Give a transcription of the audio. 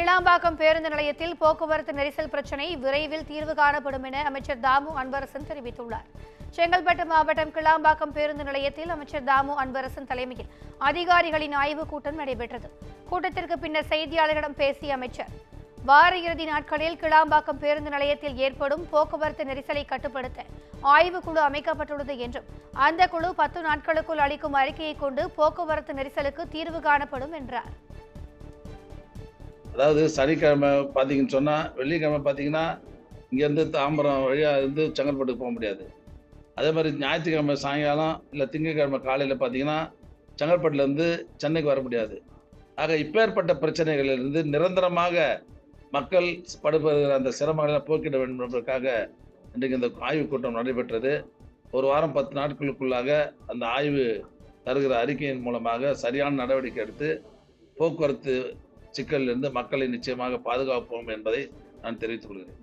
கிளாம்பாக்கம் பேருந்து நிலையத்தில் போக்குவரத்து நெரிசல் பிரச்சினை விரைவில் தீர்வு காணப்படும் என அமைச்சர் தாமு அன்பரசன் தெரிவித்துள்ளார். செங்கல்பட்டு மாவட்டம் கிளாம்பாக்கம் பேருந்து நிலையத்தில் அமைச்சர் தாமு அன்பரசன் தலைமையில் அதிகாரிகளின் ஆய்வுக் கூட்டம் நடைபெற்றது. கூட்டத்திற்கு பின்னர் செய்தியாளர்களிடம் பேசிய அமைச்சர், வார இறுதி நாட்களில் கிளாம்பாக்கம் பேருந்து நிலையத்தில் ஏற்படும் போக்குவரத்து நெரிசலை கட்டுப்படுத்த ஆய்வுக்குழு அமைக்கப்பட்டுள்ளது என்றும் அந்த குழு 10 நாட்களுக்குள் அளிக்கும் அறிக்கையை கொண்டு போக்குவரத்து நெரிசலுக்கு தீர்வு காணப்படும் என்றார். அதாவது சனிக்கிழமை பார்த்தீங்கன்னு சொன்னால், வெள்ளிக்கிழமை பார்த்தீங்கன்னா இங்கேருந்து தாம்பரம் வழியாக இருந்து செங்கல்பட்டுக்கு போக முடியாது. அதே மாதிரி ஞாயிற்றுக்கிழமை சாயங்காலம் இல்லை திங்கட்கிழமை காலையில் பார்த்தீங்கன்னா செங்கல்பட்டுலேருந்து சென்னைக்கு வர முடியாது. ஆக இப்பேற்பட்ட பிரச்சனைகளிலிருந்து நிரந்தரமாக மக்கள் படுபடுகிற அந்த சிரமங்களை போக்கிட வேண்டும் என்பதற்காக இன்றைக்கு இந்த ஆய்வுக் கூட்டம் நடைபெற்றது. ஒரு வாரம் 10 நாட்களுக்குள்ளாக அந்த ஆய்வு தருகிற அறிக்கையின் மூலமாக சரியான நடவடிக்கை எடுத்து போக்குவரத்து சிக்கலிலிருந்து மக்களை நிச்சயமாக பாதுகாப்போம் என்பதை நான் தெரிவித்துக் கொள்கிறேன்.